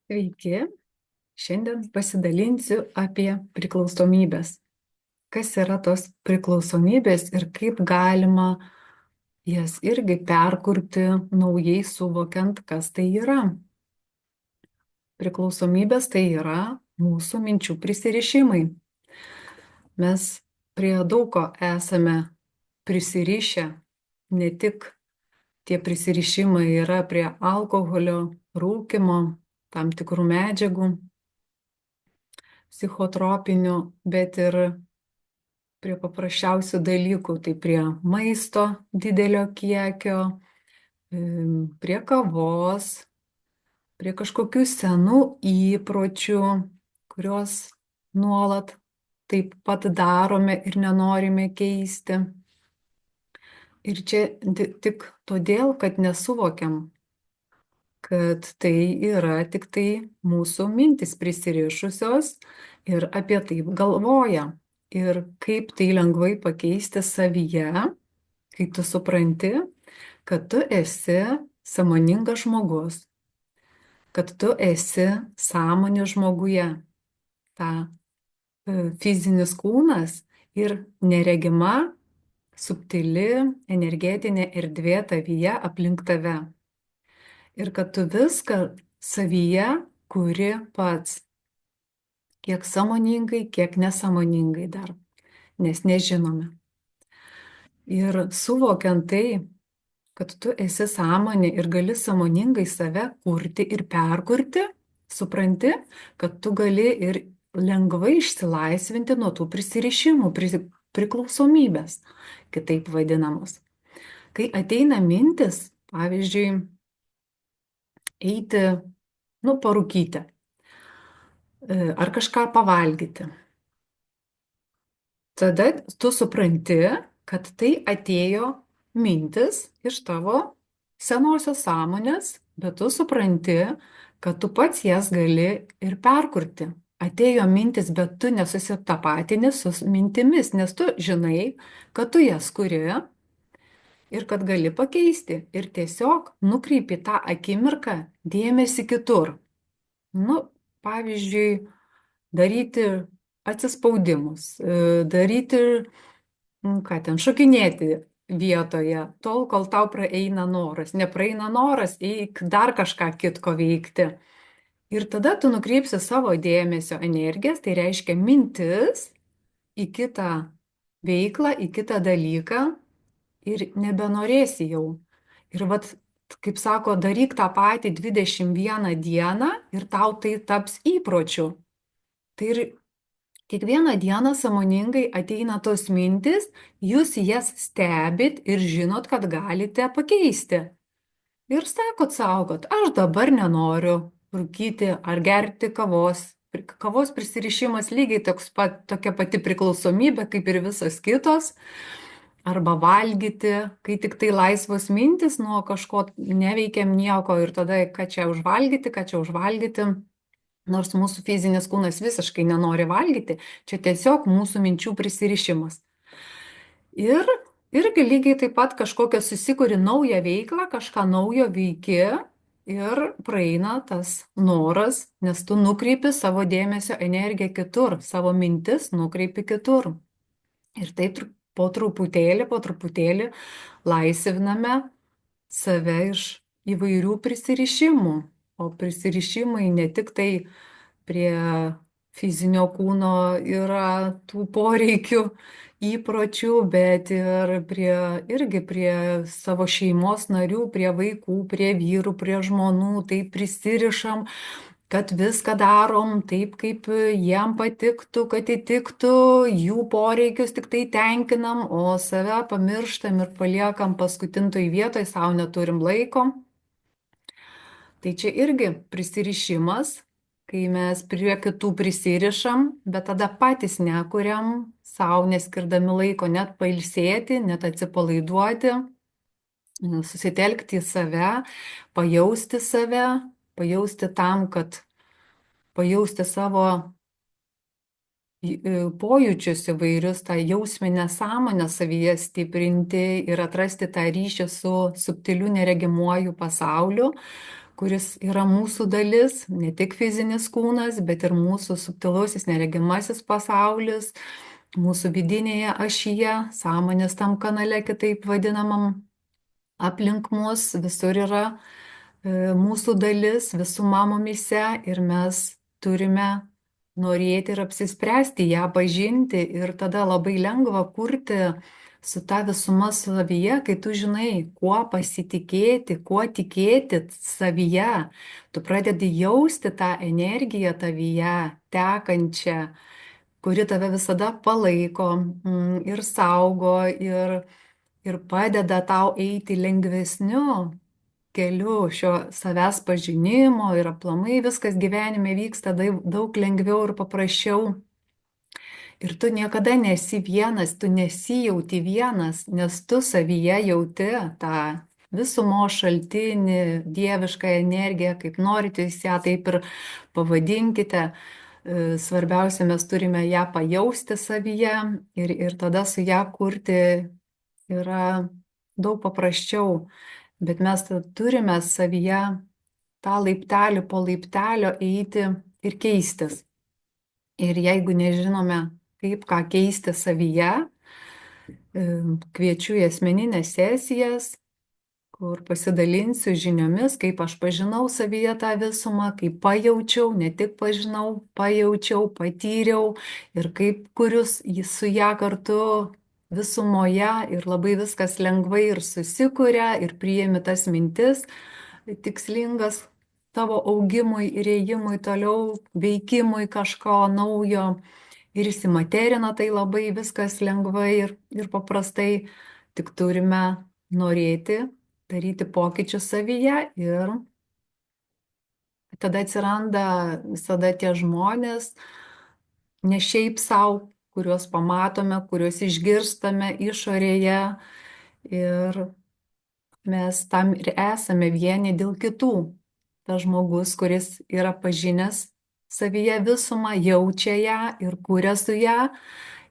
Sveiki, šiandien pasidalinsiu apie priklausomybės. Kas yra tos priklausomybės ir kaip galima jas irgi perkurti naujai suvokiant, kas tai yra. Priklausomybės tai yra mūsų minčių prisirišimai. Mes prie daug ko esame prisirišę, ne tik tie prisirišimai yra prie alkoholio, rūkymo, tam tikrų medžiagų, psichotropinių, bet ir prie paprasčiausių dalykų, tai prie maisto didelio kiekio, prie kavos, prie kažkokių senų įpročių, kuriuos nuolat taip pat darome ir nenorime keisti. Ir čia tik todėl, kad nesuvokiam, kad tai yra tik tai mūsų mintis prisirišusios ir apie tai galvoja. Ir kaip tai lengvai pakeisti savyje, kai tu supranti, kad tu esi sąmoningas žmogus, kad tu esi sąmonė žmoguje, ta fizinis kūnas ir neregima, subtili energetinė erdvė tavyje aplink tave. Ir kad tu viską savyje kuri pats. Kiek sąmoningai, kiek nesąmoningai dar, nes nežinome. Ir suvokiant tai, kad tu esi sąmonė ir gali sąmoningai save kurti ir perkurti, supranti, kad tu gali ir lengvai išsilaisvinti nuo tų prisirišimų, priklausomybės, kitaip vadinamos. Kai ateina mintis, pavyzdžiui, eiti, parūkyti ar kažką pavalgyti. Tada tu supranti, kad tai atėjo mintis iš tavo senosios sąmonės, bet tu supranti, kad tu pats jas gali ir perkurti. Atėjo mintis, bet tu nesusitapatini su mintimis, nes tu žinai, kad tu jas kuri ir kad gali pakeisti. Ir tiesiog nukreipi tą akimirką dėmesį kitur. Pavyzdžiui, daryti atsispaudimus, daryti, šokinėti vietoje, tol, kol tau praeina noras. Nepraeina noras, eik dar kažką kitko veikti. Ir tada tu nukreipsi savo dėmesio energijas, tai reiškia mintis į kitą veiklą, į kitą dalyką ir nebenorėsi jau. Ir kaip sako, daryk tą patį 21 dieną ir tau tai taps įpročiu. Tai ir kiekvieną dieną sąmoningai ateina tos mintis, jūs jas stebit ir žinot, kad galite pakeisti. Ir sakot savo, kad aš dabar nenoriu rūkyti ar gerti kavos. Kavos prisirišimas lygiai tokia pati priklausomybė kaip ir visos kitos. Arba valgyti, kai tik tai laisvos mintis, nuo kažko neveikiam nieko ir tada, ką čia užvalgyti. Nors mūsų fizinis kūnas visiškai nenori valgyti, čia tiesiog mūsų minčių prisirišimas. Ir irgi lygiai taip pat kažkokią susikuri naują veiklą, kažką naujo veiki ir praeina tas noras, nes tu nukreipi savo dėmesio energiją kitur, savo mintis nukreipi kitur. Ir taip po truputėlį laisviname save iš įvairių prisirišimų. O prisirišimai ne tik tai prie fizinio kūno yra tų poreikių, įpročių, bet ir prie savo šeimos narių, prie vaikų, prie vyrų, prie žmonų, tai prisirišam, kad viską darom taip, kaip jiem patiktų, kad įtiktų, jų poreikius tik tai tenkinam, o save pamirštam ir paliekam paskutintoj vietoj, savo neturim laiko. Tai čia irgi prisirišimas, kai mes prie kitų prisirišam, bet tada patys nekuriam, savo neskirdami laiko net pailsėti, net atsipalaiduoti, susitelkti į save, pajausti tam, kad pajausti savo pojūčius įvairius, tą jausminę sąmonę savyje stiprinti ir atrasti tą ryšį su subtiliu neregimuoju pasauliu, kuris yra mūsų dalis, ne tik fizinis kūnas, bet ir mūsų subtilusis neregimasis pasaulis, mūsų vidinėje ašyje, sąmonės tam kanale, kitaip vadinamam, aplink mus visur yra mūsų dalis, visuma mumise ir mes turime norėti ir apsispręsti ją pažinti ir tada labai lengva kurti su ta visuma savyje, kai tu žinai, kuo pasitikėti, kuo tikėti savyje. Tu pradedi jausti tą energiją tavyje, tekančią, kuri tave visada palaiko ir saugo ir padeda tau eiti lengvesniu keliu šio savęs pažinimo ir aplamai viskas gyvenime vyksta daug lengviau ir paprasčiau. Ir tu niekada nesi vienas, tu nesijauti vienas, nes tu savyje jauti tą visumo šaltinį, dievišką energiją, kaip norite jūs ją taip ir pavadinkite. Svarbiausia, mes turime ją pajausti savyje ir tada su ją kurti yra daug paprasčiau. Bet mes turime savyje tą laiptelį po laiptelio eiti ir keistis. Ir jeigu nežinome, kaip ką keisti savyje, kviečiu į asmeninės sesijas, kur pasidalinsiu žiniomis, kaip aš pažinau savyje tą visumą, kaip pajaučiau, ne tik pažinau, pajaučiau, patyriau ir kaip kurius su ją kartu visumoje ir labai viskas lengvai ir susikuria ir priimi tas mintis tikslingas tavo augimui ir ėjimui toliau, veikimui kažko naujo ir įsimaterina tai labai viskas lengvai ir paprastai, tik turime norėti daryti pokyčius savyje ir tada atsiranda visada tie žmonės, ne šiaip savo, kuriuos pamatome, kuriuos išgirstame išorėje ir mes tam ir esame vieni dėl kitų. Tas žmogus, kuris yra pažinęs savyje visumą, jaučia ją ir kuria su ją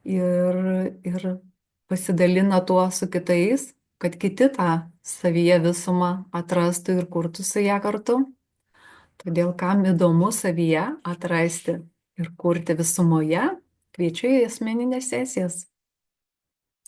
ir pasidalina tuo su kitais, kad kiti tą savyje visumą atrastų ir kurtų su ją kartu. Todėl, kam įdomu savyje atrasti ir kurti visumoje, kviečiu į asmeninės sesijas.